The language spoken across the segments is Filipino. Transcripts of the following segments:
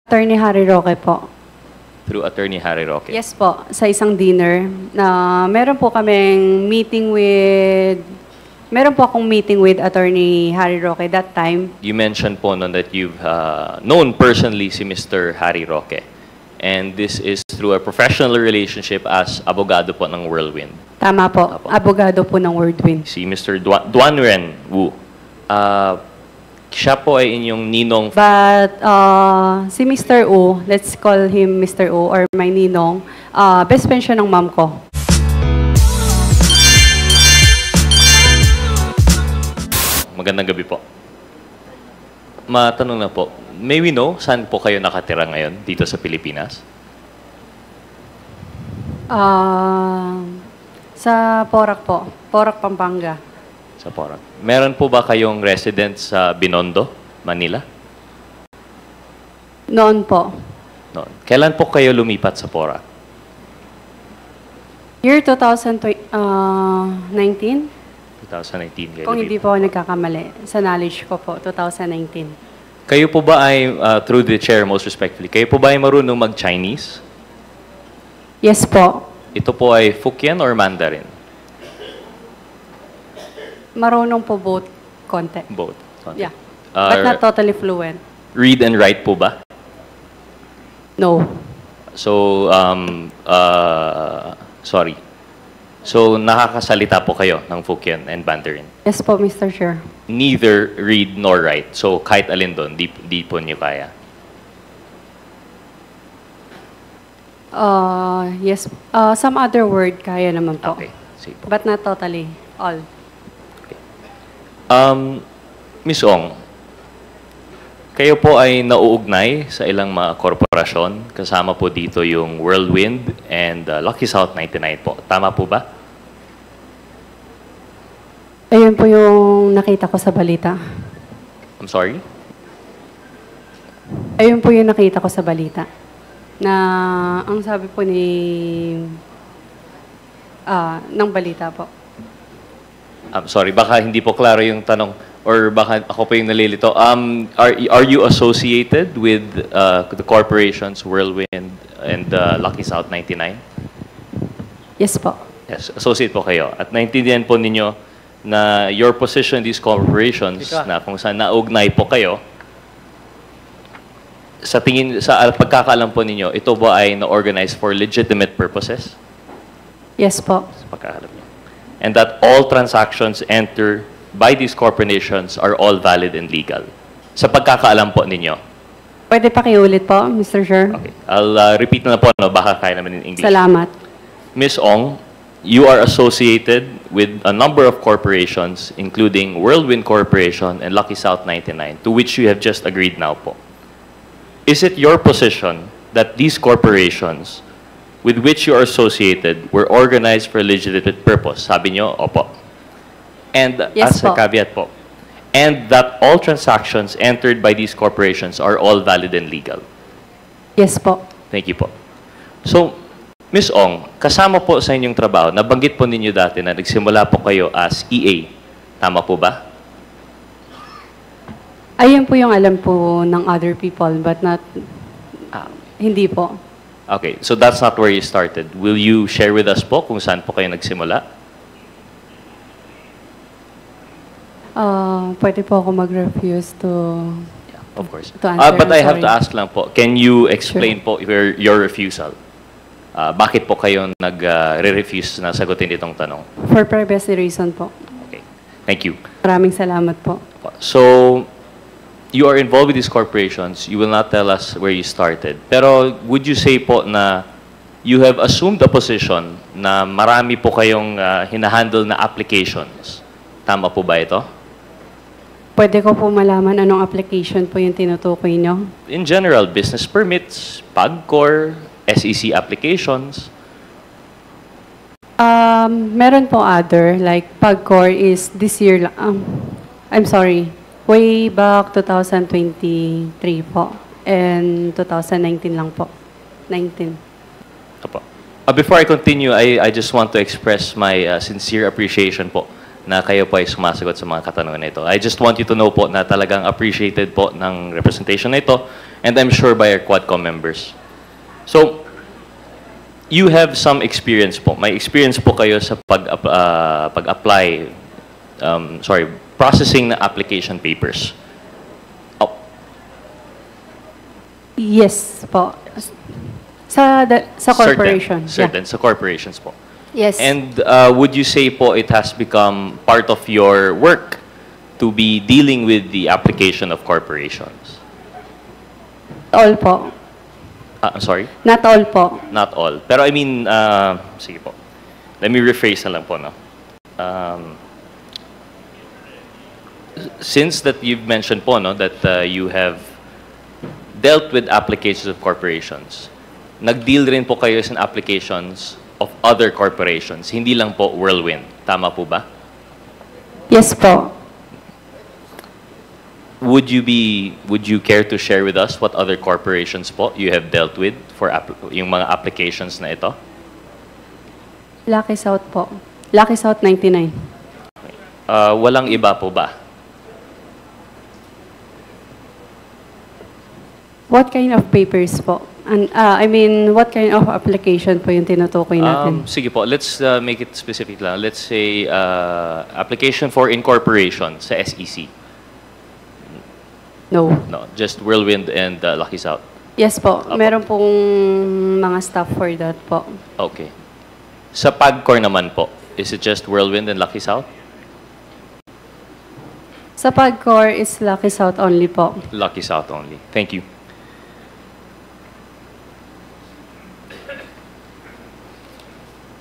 Attorney Harry Roque po. Through Attorney Harry Roque. Yes po, sa isang dinner na meron po akong meeting with Attorney Harry Roque that time. You mentioned po noon that you've known personally si Mr. Harry Roque. And this is through a professional relationship as abogado po ng Whirlwind. Tama po, Apo. abogado po ng Whirlwind. Si Mr. Duan Ren Wu. Siya po ay inyong ninong. But si Mr. U, let's call him Mr. U or my ninong, best friend siya ng mom ko. Magandang gabi po. Matanong na po, may we know saan po kayo nakatira ngayon dito sa Pilipinas? Sa Porac po, Porac, Pampanga. Sa Porac. Meron po ba kayong resident sa Binondo, Manila? Noon po. Noon. Kailan po kayo lumipat sa Porac? Year 2019? 2019 kayo Kung hindi lumipat. po ako nagkakamali. Sa knowledge ko po, 2019. Kayo po ba ay, through the chair most respectfully, kayo po ba ay marunong mag-Chinese? Yes po. Ito po ay Fukien or Mandarin? Marunong po both konti. Both. Yeah. But not totally fluent. Read and write po ba? No. So, sorry. So, nakakasalita po kayo ng Fukien and Mandarin? Yes po, Mr. Chair. Neither read nor write. So, kahit alin doon, di po niyo kaya. Yes. Some other word kaya naman po. Okay. Sige po. But not totally. All. Ms. Ong, kayo po ay nauugnay sa ilang mga korporasyon. Kasama po dito yung Whirlwind and Lucky South 99 po. Tama po ba? Ayun po yung nakita ko sa balita. I'm sorry? Ayun po yung nakita ko sa balita. Na ang sabi po ng balita po. I'm sorry, baka hindi po klaro yung tanong or baka ako po yung nalilito. Are you associated with the corporations Whirlwind and Lucky South 99? Yes po. Yes, associate po kayo. At naintindihan po ninyo na your position in these corporations na kung saan naugnay po kayo, sa pagkakaalam po ninyo, ito ba ay na-organize for legitimate purposes? Yes po. Sa pagkakaalam niyo. And that all transactions enter by these corporations are all valid and legal. Sa pagkakaalam po ninyo. Pwede pakiulit po, Mr. Chair? Okay. I'll repeat na po, no? Baka kaya naman in English. Salamat. Ms. Ong, you are associated with a number of corporations, including Whirlwind Corporation and Lucky South 99, to which you have just agreed now po. Is it your position that these corporations with which you are associated were organized for a legitimate purpose? Sabi nyo, opo. And Yes as a po. caveat po, and that all transactions entered by these corporations are all valid and legal? Yes po. Thank you po. So, Ms. Ong, kasama po sa inyong trabaho, nabanggit po ninyo dati na nagsimula po kayo as EA. Tama po ba? Ayun po yung alam po ng other people, but not, hindi po. Okay, so that's not where you started. Will you share with us po kung saan po kayo nagsimula? Pwede po ako mag-refuse to... Yeah, of course. To answer, But I I'm have to sorry. ask lang po, can you explain po your refusal? Bakit po kayo nag-refuse na sagutin itong tanong? For privacy reason po. Okay, thank you. Maraming salamat po. So, you are involved with these corporations. You will not tell us where you started. Pero would you say po na you have assumed a position na marami po kayong hinahandle na applications? Tama po ba ito? Pwede ko po malaman anong application po yung tinutukoy nyo? In general, business permits, PAGCOR, SEC applications. Meron po other, like PAGCOR is this year lang. I'm sorry, way back 2023 po. And 2019 lang po. 19. Apo. Before I continue, I just want to express my sincere appreciation po na kayo po ay sumasagot sa mga katanungan na ito. I just want you to know po na talagang appreciated po ng representation na ito and I'm sure by our Quadcom members. So, you have some experience po. May experience po kayo sa pag-apply, processing na application papers. Oh, Yes po. Sa corporation. Certain, sa corporations po. Yes. And would you say po it has become part of your work to be dealing with the application of corporations? All po. I'm sorry? Not all po. Not all. Pero I mean, sige po. Let me rephrase na lang po, no? Since that you've mentioned po, no, that you have dealt with applications of corporations, nag-deal rin po kayo sa applications of other corporations, hindi lang po Whirlwind. Tama po ba? Yes po. Would you care to share with us what other corporations po you have dealt with for yung mga applications na ito? Lucky South po. Lucky South 99. Walang iba po ba? What kind of papers po? And, I mean, what kind of application po yung tinutukoy natin? Sige po, let's make it specific lang. Let's say application for incorporation sa SEC. No. No, just Whirlwind and Lucky South. Yes po. Apo. Meron pong mga staff for that po. Okay. Sa PAGCOR naman po, is it just Whirlwind and Lucky South? Sa PAGCOR is Lucky South only po. Lucky South only. Thank you.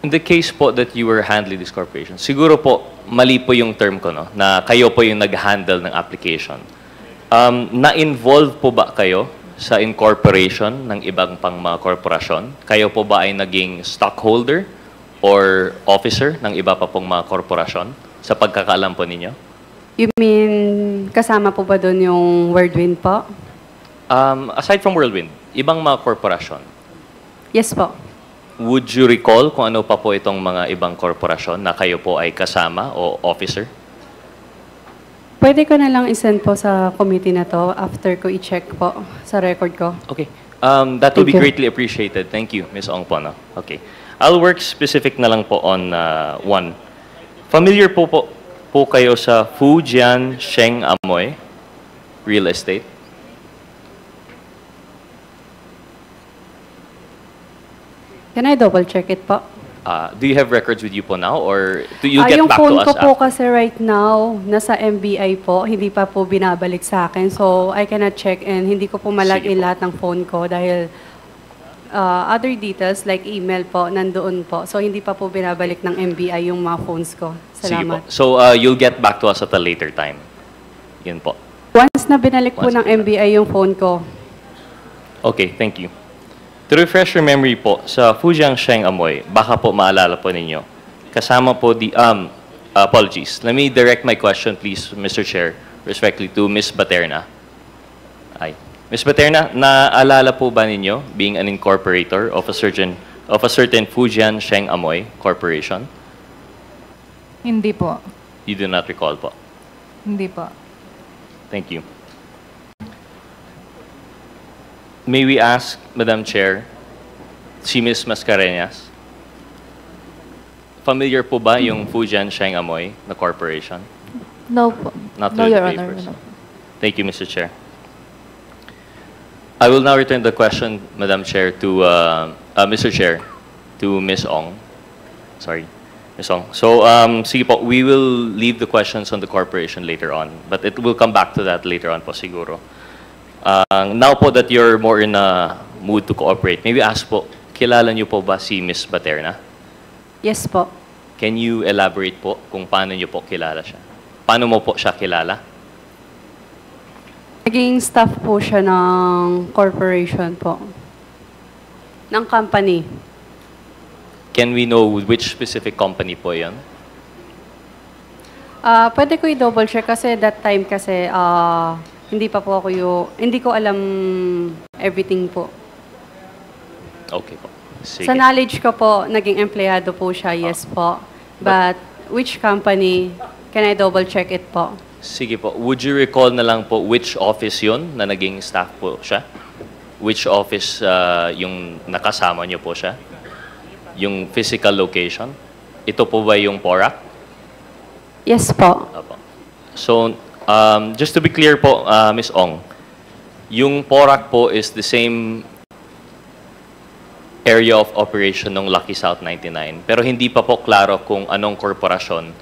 In the case po that you were handling this corporation, siguro po, mali po yung term ko, no? Na kayo po yung nag-handle ng application. Na-involve po ba kayo sa incorporation ng ibang pang mga korporasyon? Kayo po ba ay naging stockholder or officer ng iba pa pong mga korporasyon sa pagkakaalam po ninyo? You mean, kasama po ba doon yung Whirlwind po? Aside from Whirlwind, ibang mga korporasyon, Yes po. would you recall kung ano pa po itong mga ibang korporasyon na kayo po ay kasama o officer? Pwede ko na lang isend po sa committee na to after ko i-check po sa record ko. Okay. That would be Thank you. greatly appreciated. Thank you, Ms. Ong po. No? Okay. I'll work specific na lang po on one. Familiar po kayo sa Fujian Sheng Amoy Real Estate? Can I double check it po? Do you have records with you po now or do you get Yung back to phone us ko po after? kasi right now, nasa MBI po, hindi pa po binabalik sa akin. So, I cannot check and hindi ko po Sige malagay po. lahat ng phone ko dahil other details like email po, nandoon po. So, hindi pa po binabalik ng MBI yung mga phones ko. Sige po. Salamat. So, you'll get back to us at a later time. Yun po. Once na binalik po Once ng na binalik. MBI yung phone ko, Okay, thank you. To refresh your memory po, sa Fujian Sheng Amoy, baka po maalala po ninyo, kasama po apologies. Let me direct my question, please, Mr. Chair, respectfully to Ms. Baterna. Ay. Ms. Baterna, naalala po ba ninyo being an incorporator of a certain Fujian Sheng Amoy Corporation? Hindi po. You do not recall po. Hindi po. Thank you. May we ask, Madam Chair, si Ms. Mascareñas, familiar po ba yung Fujian Sheng Amoy na corporation? No po. Not No, through the Your Honor. papers. No. Thank you, Mr. Chair. I will now return the question, Madam Chair, to Mr. Chair, to Ms. Ong. Sorry, Ms. Ong. So, sige po, we will leave the questions on the corporation later on, but it will come back to that later on po siguro. Now po that you're more in a mood to cooperate, maybe ask po, kilala niyo po ba si Ms. Baterna? yes po. Can you elaborate po kung paano niyo po kilala siya? Paano mo po siya kilala? Naging staff po siya ng corporation po. Ng company. Can we know which specific company po yon? Pwede ko i-double check kasi that time kasi hindi pa po ako hindi ko alam everything po. Okay po. Sige. Sa knowledge ko po, naging empleyado po siya, yes po. But which company, can I double check it po? Sige po. Would you recall na lang po which office yon na naging staff po siya? which office yung nakasama niyo po siya? Yung physical location? Ito po ba yung PORAC? Yes po. Apo. So, just to be clear po, Ms. Ong, yung PORAC po is the same area of operation ng Lucky South 99, pero hindi pa po klaro kung anong korporasyon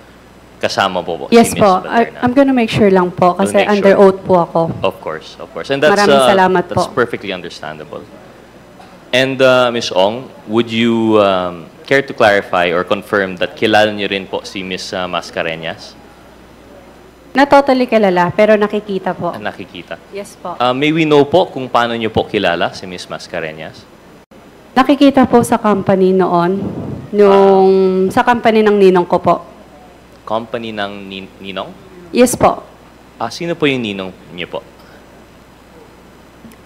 kasama po Yes si Ms. po. Baterna. I'm gonna make sure lang po kasi You'll make under sure. oath po ako. Of course, of course. And that's, Maraming salamat that's po. perfectly understandable. And Ms. Ong, would you care to clarify or confirm that kilala niyo rin po si Ms. Mascareñas? Na totally kilala, pero nakikita po. Nakikita. Yes po. May we know po kung paano niyo po kilala si Ms. Mascareñas? Nakikita po sa company noon, sa company ng ninong ko po. Company ng ninong? Yes po. Sino po yung ninong niyo po?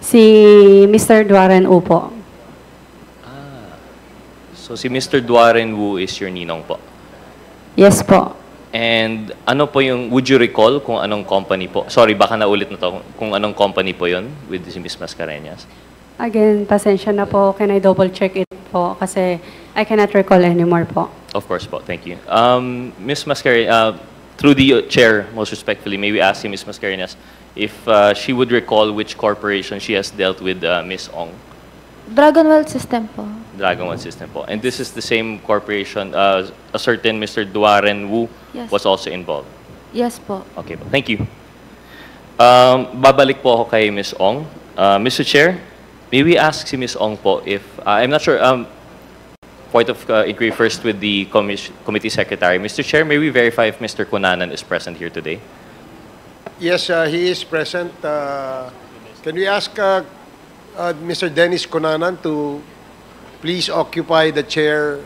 Si Mr. Duaren U po. So si Mr. Duaren Wu is your ninong po. Yes po. And ano po yung, would you recall kung anong company po? Sorry, baka naulit na to. Kung anong company po yun with si Ms. Mascareñas? Again, pasensya na po. Can I double check it po? Kasi I cannot recall anymore po. Of course po, thank you. Ms. Mascareñas, through the chair, most respectfully, may we ask you, Ms. Mascareñas, if she would recall which corporation she has dealt with Ms. Ong? Dragonwell System po. Dragon One System po. And this is the same corporation, a certain Mr. Duaren Wu Yes. was also involved. Yes po. Okay po, thank you. Babalik po ako kay Ms. Ong. Mr. Chair, may we ask si Ms. Ong po if, I'm not sure, point of inquiry first with the committee secretary. Mr. Chair, may we verify if Mr. Cunanan is present here today? Yes, he is present. Can we ask Mr. Dennis Cunanan to please occupy the chair?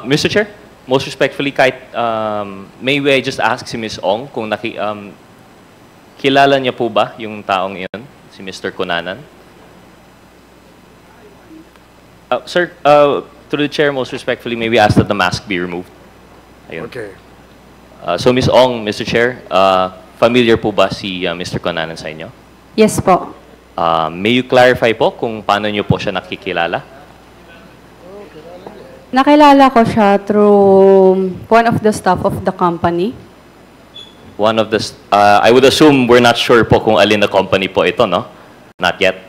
Mr. Chair, most respectfully, kahit, may I just ask si Ms. Ong kung kilala niya po ba yung taong iyon, si Mr. Cunanan? Sir, through the chair, most respectfully, may we ask that the mask be removed? Ayun. Okay. So Ms. Ong, Mr. Chair, familiar po ba si Mr. Cunanan sa inyo? Yes po. May you clarify po kung paano niyo po siya nakikilala? Nakilala ko siya through one of the staff of the company. One of the, I would assume we're not sure po kung alin na company po ito, no? Not yet.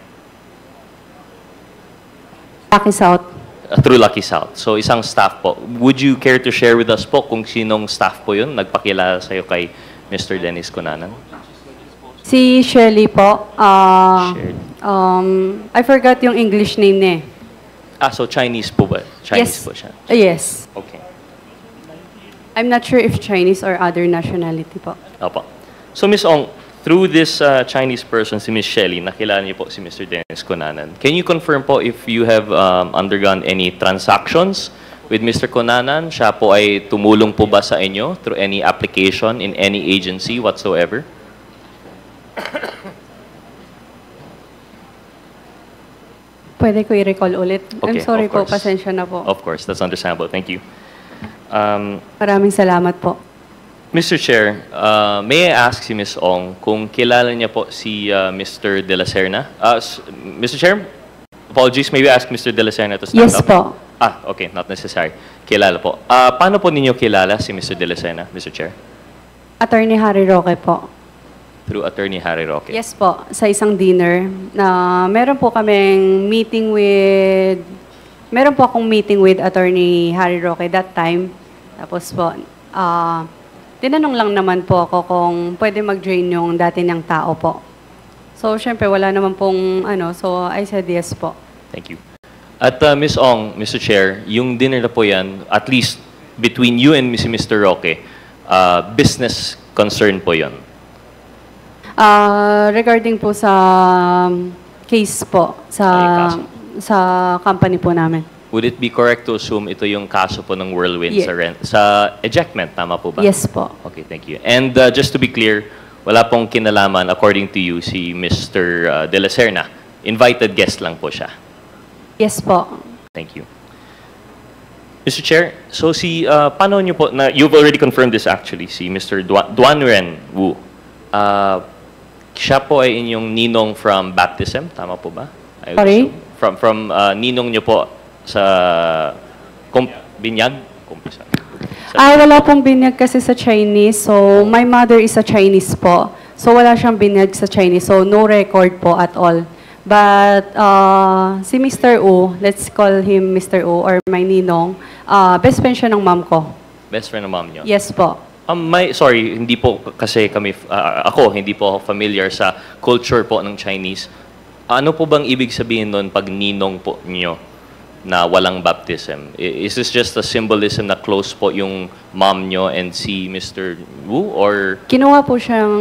Lucky South. Through Lucky South. So isang staff po. Would you care to share with us po kung sinong staff po yun? Nagpakilala sa'yo kay Mr. Dennis Cunanan? Si Shirley po. Shared. I forgot yung English name niya eh. So Chinese po ba? Chinese Yes. po siya. Yes. Okay. I'm not sure if Chinese or other nationality po. Opo. So Ms. Ong, through this Chinese person, si Ms. Shelley, nakilala niyo po si Mr. Dennis Cunanan. Can you confirm po if you have undergone any transactions with Mr. Cunanan? Siya po ay tumulong po ba sa inyo through any application in any agency whatsoever? Pwede ko i-recall ulit. I'm Okay, sorry of po, course. pasensya na po. Of course, that's understandable. Thank you. Maraming salamat po. Mr. Chair, may I ask si Ms. Ong kung kilala niya po si Mr. De La Serna? Mr. Chair, apologies, may we ask Mr. De La Serna to stand Yes up? po. Okay, not necessary. Kilala po. Paano po ninyo kilala si Mr. De La Serna, Mr. Chair? Attorney Harry Roque po. Through Attorney Harry Roque. Yes po, sa isang dinner na meron po akong meeting with Attorney Harry Roque that time. Tapos po, tinanong lang naman po ako kung pwede mag-join yung dati niyang tao po. So, syempre, wala naman pong so I said yes po. Thank you. At Ms. Ong, Mr. Chair, yung dinner na po yan, at least between you and Mr. Roque, business concern po yon. Regarding po sa case po, sa company po namin. Would it be correct to assume ito yung kaso po ng Whirlwind sa ejectment? Tama po ba? Yes po. Okay, thank you. And just to be clear, wala pong kinalaman, according to you, si Mr. De La Serna. Invited guest lang po siya. Yes po. Thank you. Mr. Chair, so paano nyo po, you've already confirmed this actually, si Mr. Duan Ren Wu. Siya po ay inyong ninong from baptism, tama po ba? I would Sorry? assume. From ninong nyo po sa binyag? Kumpisa. Wala pong binyag kasi sa Chinese. So, my mother is a Chinese po. So, wala siyang binyag sa Chinese. So, no record po at all. But, si Mr. U, let's call him Mr. U or my ninong, best friend siya ng mom ko. Best friend ng mom nyo? Yes po. Sorry, hindi po kasi kami, hindi po ako familiar sa culture po ng Chinese. Ano po bang ibig sabihin nun pag ninong po nyo na walang baptism? Is this just a symbolism na close po yung mom nyo and si Mr. Wu? Or Kinuha po siyang,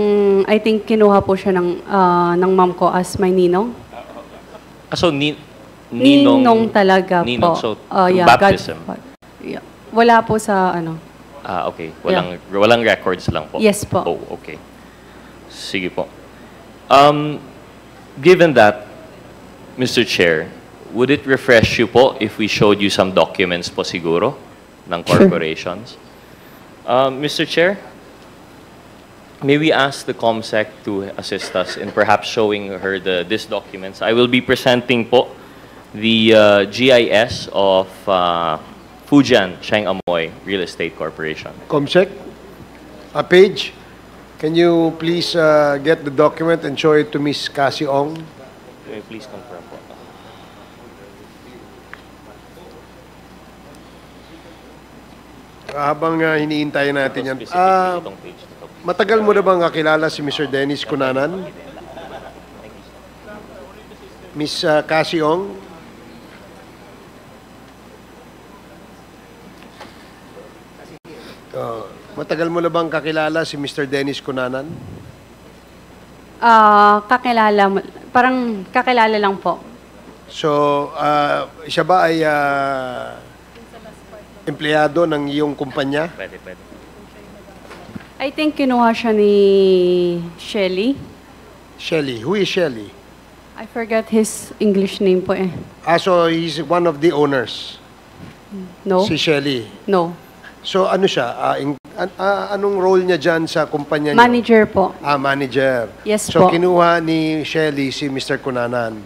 I think kinuha po siya ng mom ko as my ninong. so Ninong talaga ninong, po. so Yeah, baptism? Yeah. Wala po sa ano. Okay. Walang records lang po? Yes po. Oh, okay. Sige po. Given that, Mr. Chair, would it refresh you po if we showed you some documents po siguro ng corporations? Mr. Chair, may we ask the COMSEC to assist us in perhaps showing her these documents? I will be presenting po the GIS of Fujian Cheng Amoy Real Estate Corporation. Comsec, a page. Can you please get the document and show it to Miss Cassie Ong? May please confirm po. Habang hiniintay natin yan. Specifically itong page na to. Matagal mo na bang kakilala si Mr. Dennis Cunanan? Miss Cassie Ong? Matagal mo na bang kakilala si Mr. Dennis Cunanan? Parang kakilala lang po. So, siya ba ay empleyado ng iyong kumpanya? Pwede. I think kinuha siya ni Shelly. Shelly. Who is Shelly? I forgot his English name po eh. So he's one of the owners. No? Si Shelly. No. So ano siya? Anong role niya dyan sa kumpanya niyo? Manager po. Manager. Yes so po. kinuha ni Shelly si Mr. Cunanan.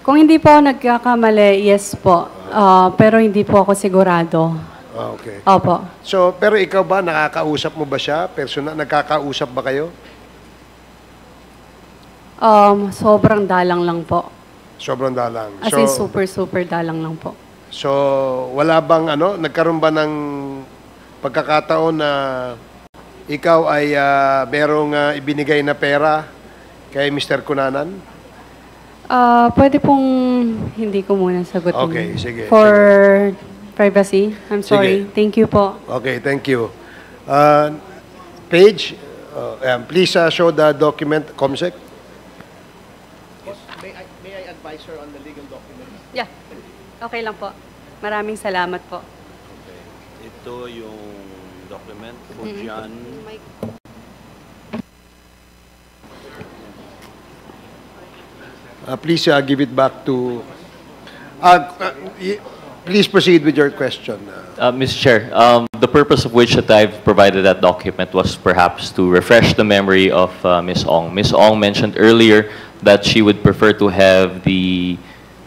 Kung hindi po ako nagkakamali, yes po. Pero hindi po ako sigurado. Okay. Opo. So, pero ikaw ba, nakakausap mo ba siya? Personal, nagkakausap ba kayo? Sobrang dalang lang po. Sobrang dalang. As in super dalang lang po. So, wala bang nagkaroon ba ng pagkakataon na ikaw ay merong ibinigay na pera kay Mr. Cunanan? Pwede pong hindi ko muna sagutin. Okay, sige. For privacy, I'm sorry. Sige. Thank you po. Okay, thank you. Page, please show the document, COMSEC. May I advise her on the legal documents? Yeah. Okay lang po. Maraming salamat po. Okay. Ito yung document, Fujian. Please give it back to... please proceed with your question. Mr. Chair, the purpose of which that I've provided that document was perhaps to refresh the memory of Ms. Ong. Ms. Ong mentioned earlier that she would prefer to have the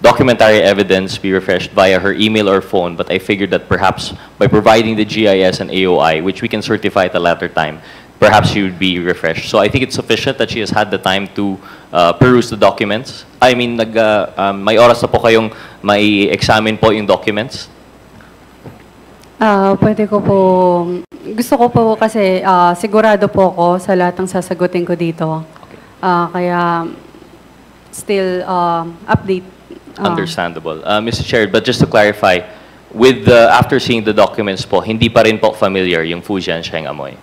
documentary evidence be refreshed via her email or phone, but I figured that perhaps by providing the GIS and AOI, which we can certify at a later time, perhaps she would be refreshed. So I think it's sufficient that she has had the time to peruse the documents. I mean, may oras na po kayong may examine po yung documents? Pwede ko po, gusto ko po kasi sigurado po ako sa lahat ng sasagutin ko dito. Kaya still update. Understandable. Mr. Chair, but just to clarify, with after seeing the documents po, hindi pa rin po familiar yung Fujian Cheng Amoy?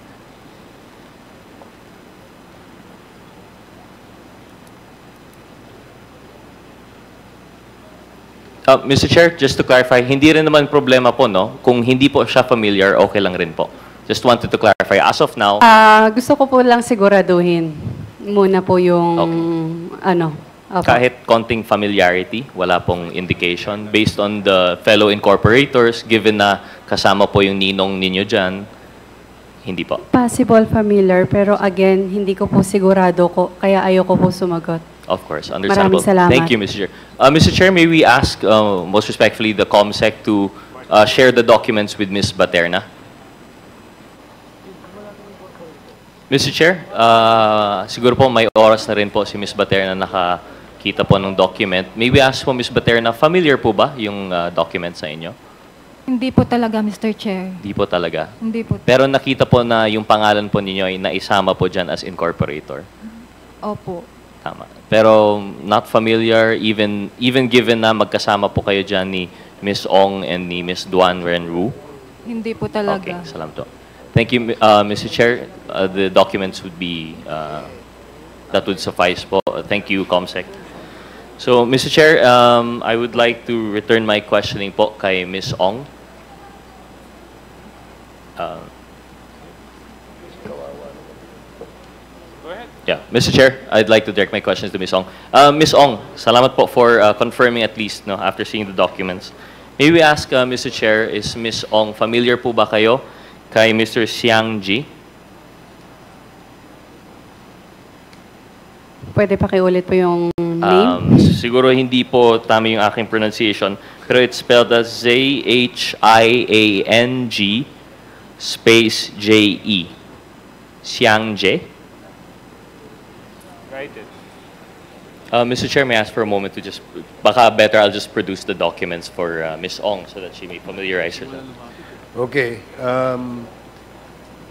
Mr. Chair, just to clarify, hindi rin naman problema po, no? Kung hindi po siya familiar, okay lang rin po. Just wanted to clarify. As of now, Gusto ko po lang siguraduhin muna po yung Opo. Kahit konting familiarity, wala pong indication. Based on the fellow incorporators, given na kasama po yung ninong ninyo dyan, hindi po. Possible familiar, pero again, hindi ko po sigurado ko, kaya ayoko po sumagot. Of course, understandable. Maraming salamat. Thank you, Mr. Chair. Mr. Chair, may we ask, most respectfully, the COMSEC to share the documents with Ms. Baterna? Mr. Chair, siguro po may oras na rin po si Ms. Baterna nakakita po ng document. May we ask po, Ms. Baterna, familiar po ba yung document sa inyo? Hindi po talaga, Mr. Chair. Hindi po talaga. Hindi po. Pero nakita po na yung pangalan po ninyo ay naisama po dyan as incorporator. Opo. Tama. Pero not familiar, even given na magkasama po kayo dyan ni Ms. Ong and ni Ms. Duan Renru? Hindi po talaga. Okay, salamat po. Thank you, Mr. Chair. The documents would be, that would suffice po. Thank you, COMSEC. So, Mr. Chair, I would like to return my questioning po kay Ms. Ong. Yeah, Mr. Chair, I'd like to direct my questions to Ms. Ong. Ms. Ong, salamat po for confirming at least, no, after seeing the documents. May we ask, Mr. Chair, is Ms. Ong familiar po ba kayo kay Mr. Xiang Ji? Pwede pakiulit po yung name? Siguro hindi po tama yung aking pronunciation, pero it's spelled as Zhiang space J-E. Xiang Ji? Mr. Chair, may I ask for a moment to just, baka better I'll just produce the documents for Ms. Ong so that she may familiarize herself. Okay.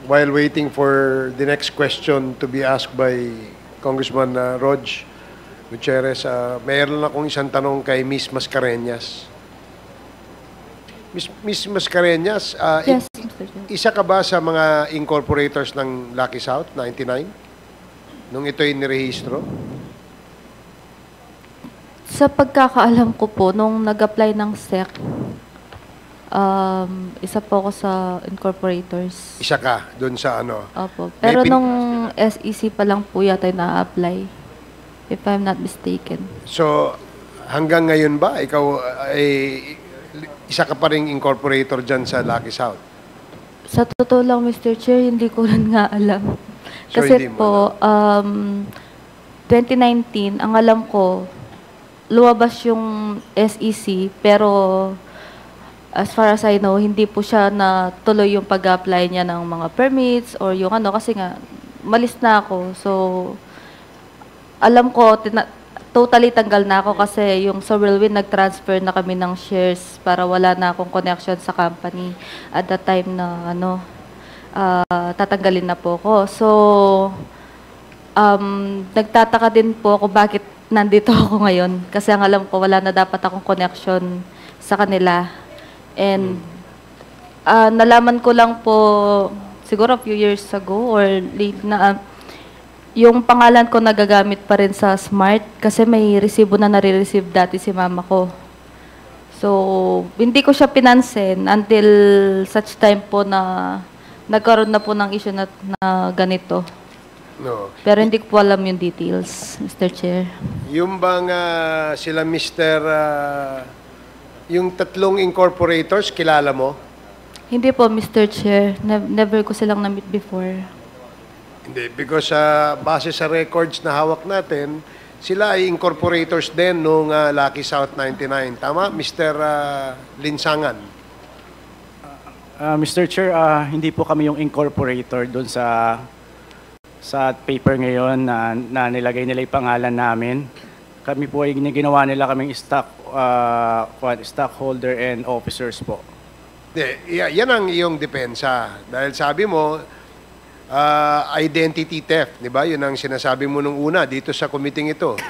While waiting for the next question to be asked by Congressman Rog Gutierrez, mayroon akong isang tanong kay Ms. Mascareñas. Ms. Mascareñas, Yes, Mr. Chair. isa ka ba sa mga incorporators ng Lucky South 99? Nung ito'y nirehistro? Sa pagkakaalam ko po, nung nag-apply ng SEC, isa po ako sa incorporators. Isa ka doon sa ano? Opo. May Pero pin- nung SEC pa lang po yata yung na-apply, if I'm not mistaken. So, hanggang ngayon ba, ikaw ay isa ka pa ring incorporator dyan sa Lucky South? Sa totoo lang, Mr. Chair, hindi ko rin nga alam. So, Kasi hindi mo po, 2019, ang alam ko, lumabas yung SEC, pero as far as I know, hindi po siya na tuloy yung pag-apply niya ng mga permits or yung ano, kasi nga, malis na ako. So, alam ko, totally tanggal na ako kasi yung sa Whirlwind, nag-transfer na kami ng shares para wala na akong connection sa company at that time na, ano, tatanggalin na po ako. So, nagtataka din po ako bakit nandito ako ngayon. Kasi ang alam ko, wala na dapat akong connection sa kanila. And nalaman ko lang po, siguro a few years ago or late na, yung pangalan ko nagagamit pa rin sa Smart kasi may resibo na nare-receive dati si mama ko. So, hindi ko siya pinansin until such time po na nagkaroon na po ng issue na ganito. No. Pero hindi ko po alam yung details, Mr. Chair. Yung bang sila Mr. Yung tatlong incorporators, kilala mo? Hindi po, Mr. Chair. Never ko silang na-meet before. Hindi, because base sa records na hawak natin, sila ay incorporators din nung Lucky South 99. Tama, Mr. Linsangan? Mr. Chair, hindi po kami yung incorporator doon sa paper ngayon na nilagay nila yung pangalan namin. Kami po ay ginawa nila kaming stockholder and officers po. Yan ang iyong depensa. Dahil sabi mo, identity theft, di ba? Yun ang sinasabi mo nung una dito sa committee ito.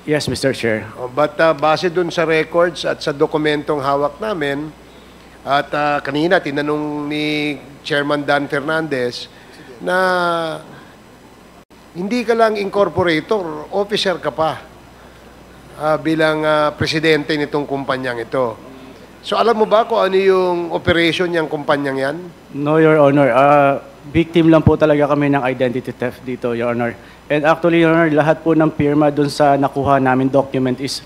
Yes, Mr. Chair. But base dun sa records at sa dokumentong hawak namin, at kanina tinanong ni Chairman Dan Fernandez na hindi ka lang incorporator, officer ka pa bilang presidente nitong kumpanyang ito. So alam mo ba kung ano yung operation niyang kumpanyang yan? No, Your Honor. Victim lang po talaga kami ng identity theft dito, Your Honor. And actually, Your Honor, lahat po ng pirma dun sa nakuha namin document is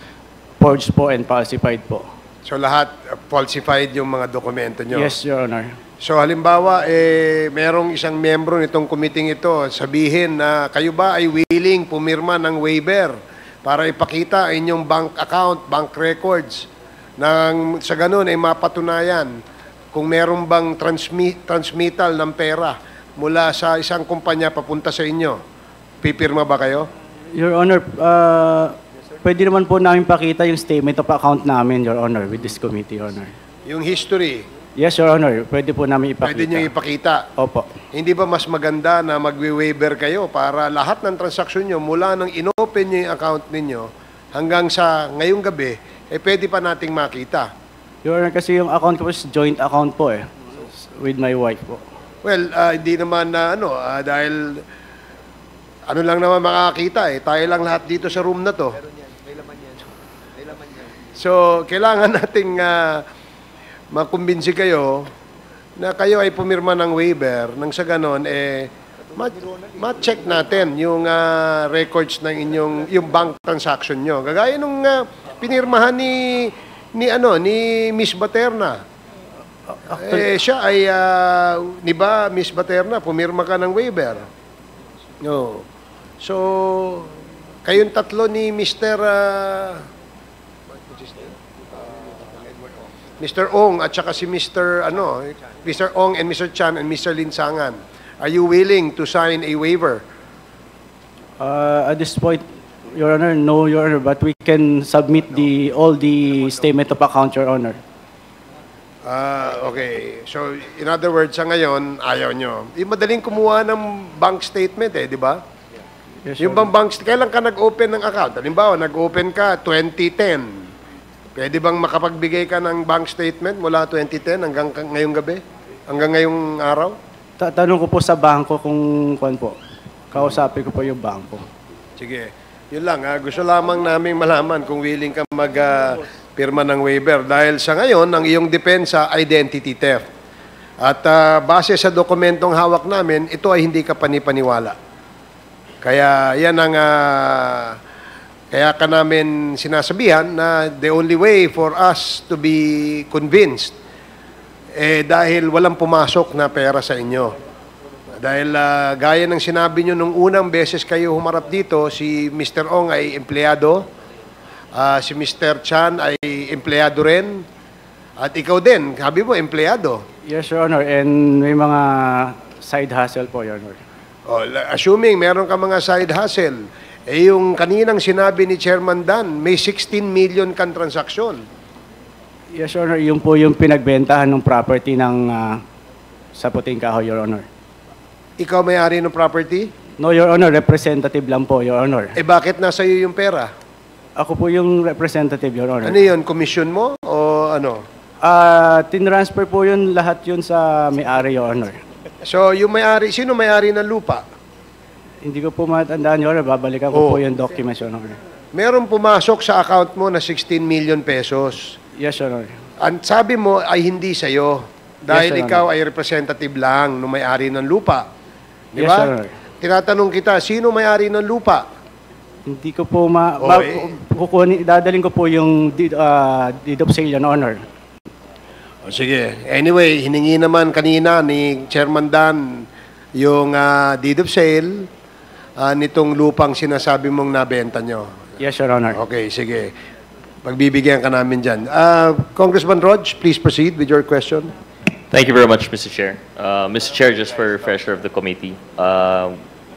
forged po and falsified po. So lahat falsified yung mga dokumento nyo? Yes, Your Honor. So halimbawa, merong isang membro nitong committee ito, sabihin na kayo ba ay willing pumirma ng waiver para ipakita ang inyong bank account, bank records, nang sa ganun ay mapatunayan kung meron bang transmittal ng pera mula sa isang kumpanya papunta sa inyo. Pipirma ba kayo? Your Honor, pwede naman po namin pakita yung statement of account namin, Your Honor, with this committee, Your Honor. Yung history, Yes, Your Honor, pwede po namin ipakita. pwede nyo ipakita. Opo. Hindi ba mas maganda na magwi-waiver kayo para lahat ng transaksyon nyo mula nang inopen nyo yung account ninyo hanggang sa ngayong gabi, pwede pa nating makita? Your Honor, kasi yung account ko is joint account po with my wife po. Well, hindi naman na dahil ano lang naman makakita tayo lang lahat dito sa room na to. So, kailangan nating makumbinsi kayo na kayo ay pumirma ng waiver nang sa ganon ma-check natin yung records ng yung bank transaction nyo. Gagaya nung pinirmahan ni Miss Baterna. Siya ay di ba Miss Baterna, pumirma ka ng waiver. No. So kayong tatlo ni Mr. Ong at saka si Mr. Ong and Mr. Chan and Mr. Linsangan. Are you willing to sign a waiver? At this point, Your Honor, no, Your Honor, but we can submit all the statement of account, Your Honor. Okay. So, in other words, sa ngayon, ayaw nyo. Madaling kumuha ng bank statement di ba? Yes, Yung bang kailan ka nag-open ng account? Halimbawa, nag-open ka 2010. Pwede bang makapagbigay ka ng bank statement mula 2010 hanggang ngayong gabi? Hanggang ngayong araw? Tanong ko po sa bangko kung kuan po. Kausapin ko po yung bangko. Sige. Yun lang. Gusto lamang naming malaman kung willing ka mag-pirma ng waiver. Dahil sa ngayon, ang iyong depensa, identity theft. At base sa dokumentong hawak namin, ito ay hindi ka panipaniwala. Kaya yan ang... Kaya ka namin sinasabihan na the only way for us to be convinced dahil walang pumasok na pera sa inyo. Dahil gaya ng sinabi nyo nung unang beses kayo humarap dito, si Mr. Ong ay empleyado, si Mr. Chan ay empleyado rin, at ikaw din, sabi mo, empleyado. Yes, Your Honor, and may mga side hustle po, Your Honor. Assuming meron ka mga side hustle, yung kaninang sinabi ni Chairman Dan, may 16 million kan transaksyon. Yes, Your Honor, yun po yung pinagbentahan ng property ng sa Puting Kahoy, Your Honor. Ikaw may-ari ng property? No, Your Honor, representative lang po, Your Honor. Bakit nasa iyo yung pera? Ako po yung representative, Your Honor. Ano yun? Commission mo? O ano? Tinransfer po yun, lahat yun sa may-ari, Your Honor. So, yung may-ari, sino may-ari ng lupa? Hindi ko po matandaan, Your Honor. Babalikan ko po yung documents, Your Honor. Meron pumasok sa account mo na 16 million pesos. Yes, Your Honor. Ang sabi mo ay hindi sa'yo. Dahil Yes, Your ikaw ay representative lang ng may-ari ng lupa. Di Yes, ba? Your Honor. Tinatanong kita, sino may-ari ng lupa? Hindi ko po dadaling ko po yung deed of sale, Your Honor. Sige. Anyway, hiningi naman kanina ni Chairman Dan yung deed of sale nitong lupang sinasabi mong nabenta nyo. Yes, Your Honor. Okay, sige. Pagbibigyan ka namin dyan. Congressman Rog, please proceed with your question. Thank you very much, Mr. Chair. Mr. Chair, just for refresher of the committee,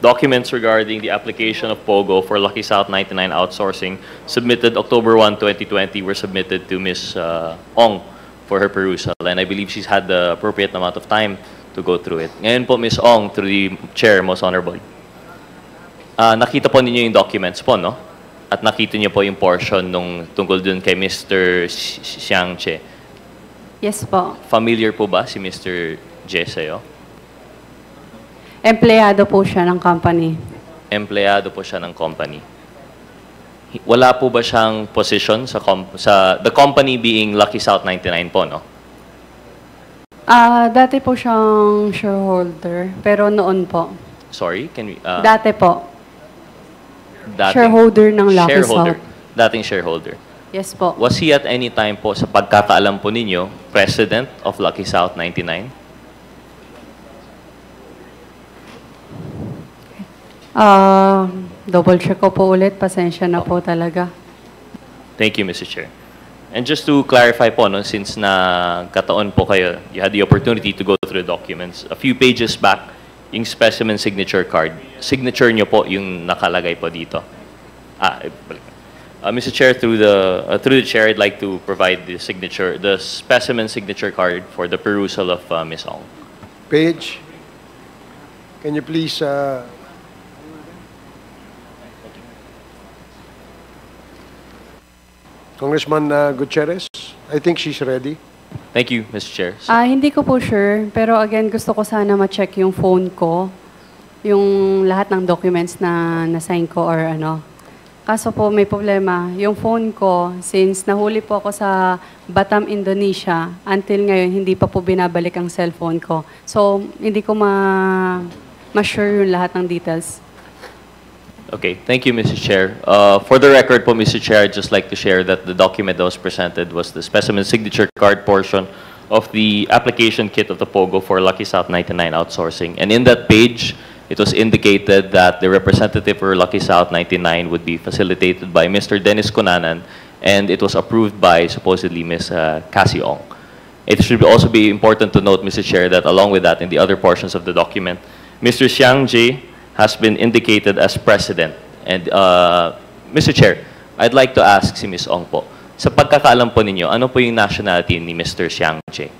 documents regarding the application of POGO for Lucky South 99 outsourcing submitted October 1, 2020 were submitted to Ms. Ong for her perusal, and I believe she's had the appropriate amount of time to go through it. Ngayon po, Ms. Ong, through the Chair, most honorable, nakita po ninyo yung documents po, no? At nakita niyo po yung portion nung tungkol dun kay Mr. Xiang Che. Yes po. Familiar po ba si Mr. Je sa'yo? Empleyado po siya ng company. Empleyado po siya ng company. Wala po ba siyang position sa the company being Lucky South 99 po, no? Dati po siyang shareholder, pero noon po. Sorry, can we... Dati po. dating Shareholder ng Lucky shareholder. South. Dating shareholder. Yes po. Was he at any time po, sa pagkakaalam po ninyo, president of Lucky South 99? Double check ko po ulit. Pasensya na po talaga. Thank you, Mr. Chair. And just to clarify po, no, since kataon po kayo, you had the opportunity to go through the documents. A few pages back, yung specimen signature card. Signature nyo po yung nakalagay po dito. Mr. Chair, through the chair, I'd like to provide the signature, the specimen signature card for the perusal of Ms. Ong. Page, can you please... Congressman Gutierrez, I think she's ready. Thank you, Mr. Chair. Hindi ko po sure, pero again, gusto ko sana ma-check yung phone ko, yung lahat ng documents na na-sign ko or ano. Kaso po may problema, yung phone ko, since nahuli po ako sa Batam, Indonesia, until ngayon, hindi pa po binabalik ang cellphone ko. So, hindi ko ma-sure yung lahat ng details. Okay, thank you, Mr. Chair. For the record po, Mr. Chair, I'd just like to share that the document that was presented was the specimen signature card portion of the application kit of the POGO for Lucky South 99 outsourcing. And in that page, it was indicated that the representative for Lucky South 99 would be facilitated by Mr. Dennis Cunanan, and it was approved by supposedly Ms. Cassie Ong. It should also be important to note, Mr. Chair, that along with that, in the other portions of the document, Mr. Xiang Jie has been indicated as president. And Mr. Chair, I'd like to ask si Ms. Ong po, sa pagkakaalam po ninyo, ano po yung nationality ni Mr. Xiang Jie?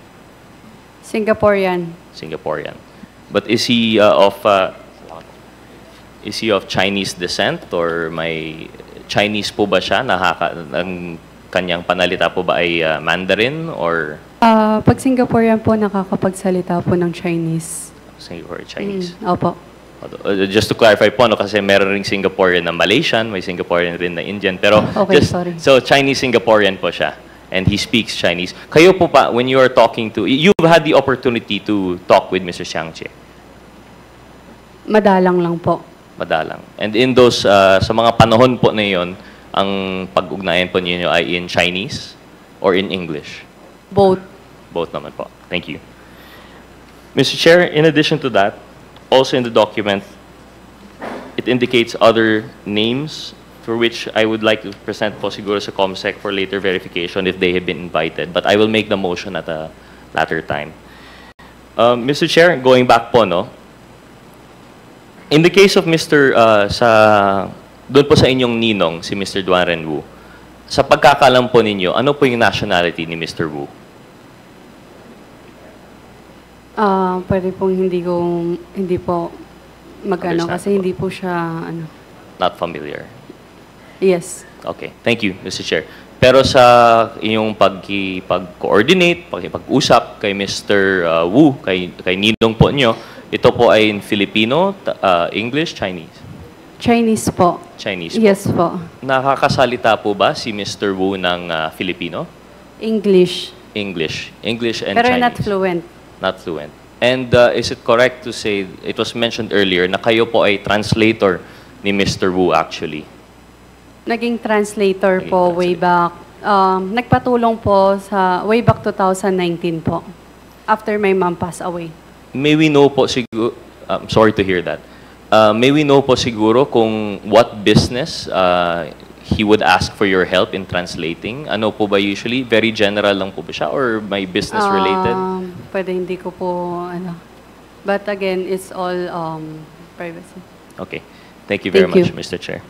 Singaporean. Singaporean. But is he of Chinese descent or may Chinese po ba siya? Ang kanyang panalita po ba ay Mandarin or Pag Singaporean po, nakakapagsalita po ng Chinese. Singapore Chinese? Opo. Just to clarify po, no, kasi meron ring Singaporean na Malaysian, may Singaporean rin na Indian, pero Okay, sorry. So Chinese-Singaporean po siya, and he speaks Chinese. Kayo po pa, when you are talking to, you've had the opportunity to talk with Mr. Xiang Jie? Madalang lang po. Madalang. And in those, sa mga panahon po na yun, ang pag-ugnayan po ninyo ay in Chinese or in English? Both. Both naman po. Thank you. Mr. Chair, in addition to that, also in the document, it indicates other names for which I would like to present po siguro sa COMSEC for later verification if they have been invited. But I will make the motion at a later time. Mr. Chair, going back po, no? In the case of Mr. Doon po sa inyong ninong, si Mr. Duan Ren Wu, sa pagkakalam po ninyo, ano po yung nationality ni Mr. Wu? Pwede pong hindi po magano kasi hindi po siya ano. Not familiar. Yes. Okay. Thank you, Mr. Chair. Pero sa inyong pag-coordinate, pag-usap kay Mr. Wu, kay ninong po nyo, ito po ay in Filipino, English, Chinese? Chinese po. Chinese po. Yes po. Nakakasalita po ba si Mr. Wu ng Filipino? English. English. English and Pero Chinese. not fluent. Not fluent. And is it correct to say, it was mentioned earlier, na kayo po ay translator ni Mr. Wu actually? Naging translator Naging po way back. Nagpatulong po sa way back 2019 po. After my mom passed away. May we know po siguro, I'm sorry to hear that. May we know po siguro kung what business he would ask for your help in translating? Ano po ba usually? Very general lang po ba siya or may business related? Pwede hindi ko po ano. But again, it's all privacy. Okay. Thank you very Thank much, you. Mr. Chair.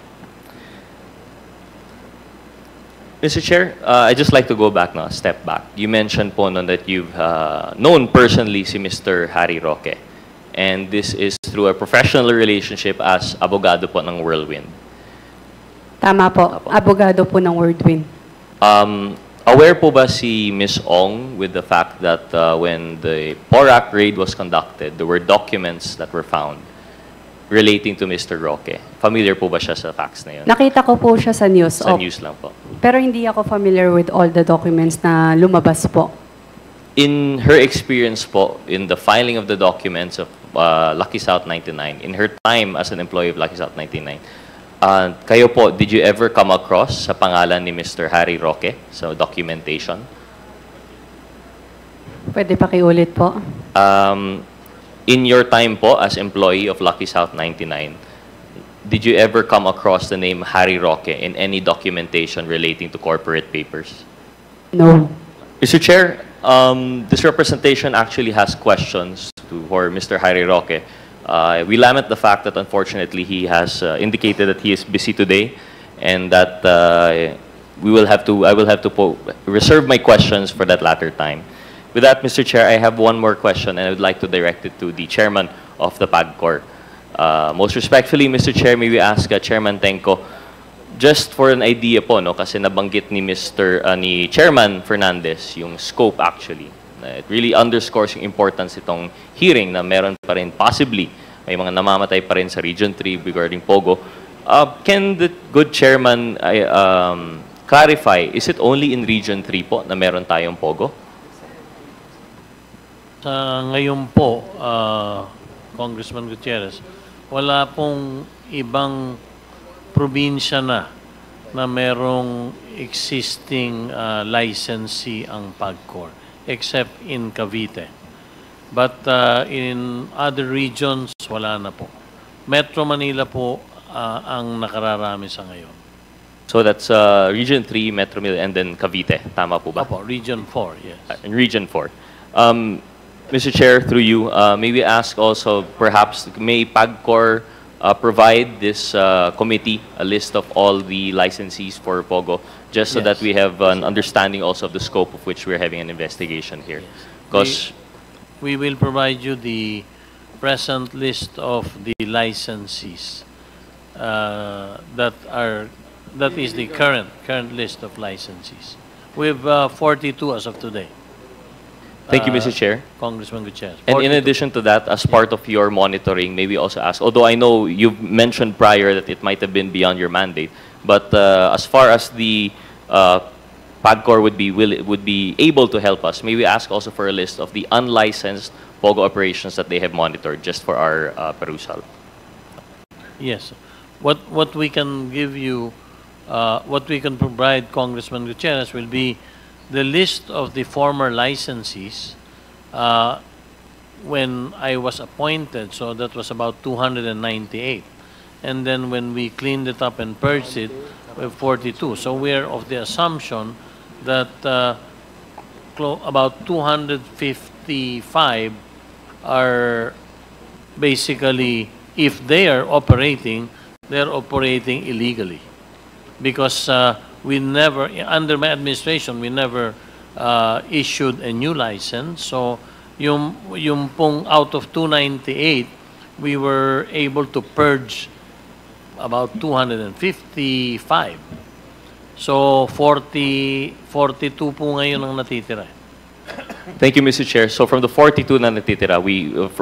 Mr. Chair, I'd just like to go back now, step back. You mentioned po no, that you've known personally si Mr. Harry Roque. And this is through a professional relationship as abogado po ng Whirlwind. Tama po. Abogado po ng Whirlwind. Aware po ba si Ms. Ong with the fact that when the PORAC raid was conducted, there were documents that were found relating to Mr. Roque? Familiar po ba siya sa facts na yun? Nakita ko po siya sa news. Sa news lang po. Pero hindi ako familiar with all the documents na lumabas po. In her experience po, in the filing of the documents of Lucky South 99, in her time as an employee of Lucky South 99, kayo po, did you ever come across sa pangalan ni Mr. Harry Roque sa documentation? Pwede pakiulit po. In your time po as employee of Lucky South 99, did you ever come across the name Harry Roque in any documentation relating to corporate papers? No. Mr. Chair, this representation actually has questions for Mr. Harry Roque. We lament the fact that unfortunately he has indicated that he is busy today, and that I will have to reserve my questions for that latter time. With that, Mr. Chair, I have one more question, and I would like to direct it to the chairman of the PAGCOR. Most respectfully, Mr. Chair, may we ask Chairman Tenco, just for an idea po, no, kasi nabanggit ni ni Chairman Fernandez yung scope actually. It really underscores yung importance itong hearing na meron pa rin possibly may mga namamatay pa rin sa Region 3 regarding Pogo. Can the good chairman clarify, is it only in Region 3 po na meron tayong Pogo? Sa ngayon po, Congressman Gutierrez, wala pong ibang probinsya na merong existing licensee ang PAGCOR, except in Cavite. But in other regions, wala na po. Metro Manila po ang nakararami sa ngayon. So that's Region 3, Metro Manila, and then Cavite. Tama po ba? Opo, Region 4, yes. In Region 4. Mr. Chair, through you, may we ask also, perhaps, may PAGCOR provide this committee a list of all the licensees for Pogo, just so that we have an understanding also of the scope of which we're having an investigation here. Because we will provide you the present list of the licensees. That is the current list of licensees. We have 42 as of today. Thank you, Mr. Chair. Congressman Gutierrez. And in 42. addition to that, as part of your monitoring, maybe also ask, although I know you've mentioned prior that it might have been beyond your mandate, but as far as the PAGCOR would be able to help us, may we ask also for a list of the unlicensed Pogo operations that they have monitored, just for our perusal? Yes. What we can give you, what we can provide Congressman Gutierrez will be the list of the former licensees when I was appointed, so that was about 298. And then when we cleaned it up and purged it, we have 42. So we're of the assumption that about 255 are basically, if they are operating, they're operating illegally. Because we never, under my administration, we never issued a new license. So yung pong out of 298, we were able to purge about 255. So 42 po ngayon ang natitira. Thank you, Mr. Chair. So from the 42 na natitira,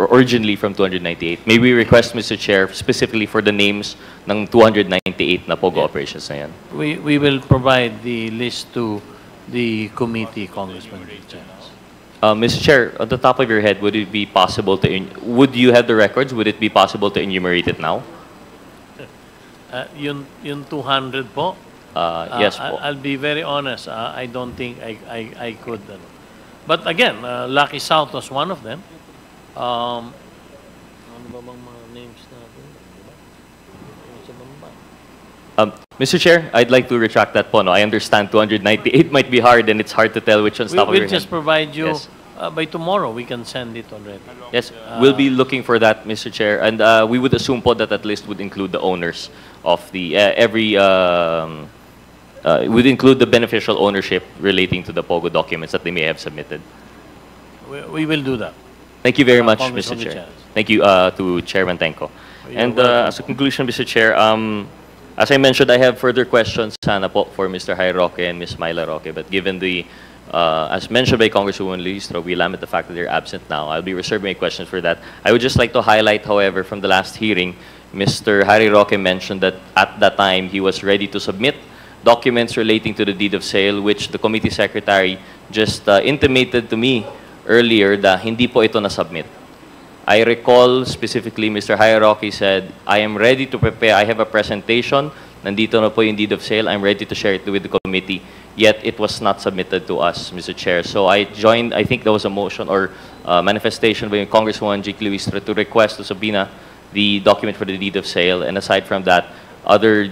originally from 298, may we request, Mr. Chair, specifically for the names ng 298 na Pogo operations na yan? We will provide the list to the committee, Congressman Gutierrez. Mr. Chair, on the top of your head, would it be possible to, would you have the records? Would it be possible to enumerate it now? Yung 200 po? Yes po. I'll be very honest. I don't think I could. But again, Lucky South was one of them. Ano ba bang mga names natin? Mr. Chair, I'd like to retract that po. No? I understand 298 might be hard, and it's hard to tell which one's top of your We'll head. just provide you, Yes. by tomorrow, we can send it already. Yes, we'll be looking for that, Mr. Chair, and we would assume po that list would include the owners of the would include the beneficial ownership relating to the Pogo documents that they may have submitted. We will do that. Thank you very much, Congressman Mr. Chair. Gutierrez. Thank you to Chairman Tenco. You're And welcome. as a conclusion, Mr. Chair, as I mentioned, I have further questions sana po for Mr. Harry Roque and Ms. Myla Roque, but given the as mentioned by Congresswoman Listro, we lament the fact that they're absent now. I'll be reserving my questions for that. I would just like to highlight, however, from the last hearing, Mr. Harry Roque mentioned that at that time he was ready to submit documents relating to the deed of sale, which the committee secretary just intimated to me earlier na hindi po ito na-submit. I recall specifically Mr. Hierarchy said, I am ready to prepare. I have a presentation. Nandito na po yung deed of sale. I'm ready to share it with the committee. Yet it was not submitted to us, Mr. Chair. So I joined, I think there was a motion or manifestation by Congresswoman G. Luistra to request to subpoena the document for the deed of sale. And aside from that, other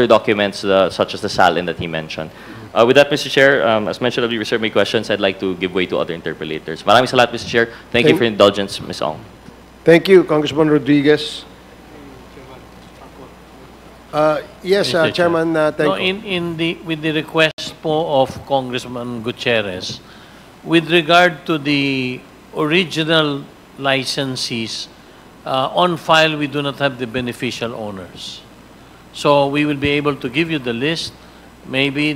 documents such as the SALIN that he mentioned. With that, Mr. Chair, as mentioned, I'll be reserved my questions. I'd like to give way to other interpellators. Maraming salamat, Mr. Chair. Thank you for your indulgence, Ms. Ong. Thank you, Congressman Rodriguez. Yes, Mr. Chairman, thank No, you. with the request po of Congressman Gutierrez, with regard to the original licensees, on file we do not have the beneficial owners. So we will be able to give you the list, maybe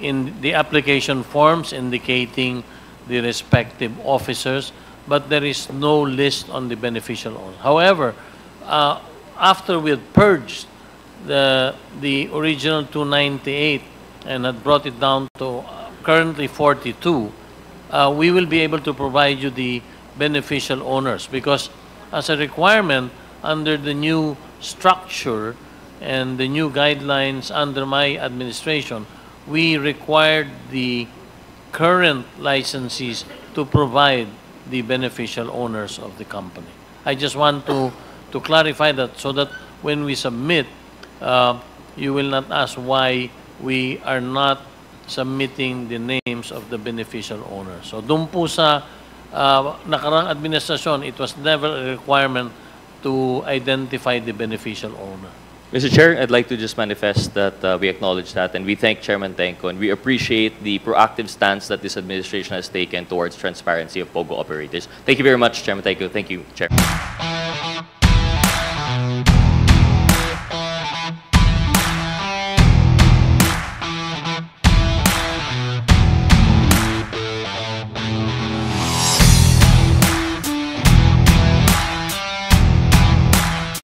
in the application forms indicating the respective officers, but there is no list on the beneficial owner. However, after we had purged the original 298 and had brought it down to currently 42, we will be able to provide you the beneficial owners, because as a requirement under the new structure and the new guidelines under my administration, we required the current licensees to provide the beneficial owners of the company. I just want to clarify that so that when we submit, you will not ask why we are not submitting the names of the beneficial owners. So doon po sa nakarang administrasyon, it was never a requirement to identify the beneficial owner. Mr. Chair, I'd like to just manifest that we acknowledge that, and we thank Chairman Tenco, and we appreciate the proactive stance that this administration has taken towards transparency of POGO operators. Thank you very much, Chairman Tenco. Thank you, Chair.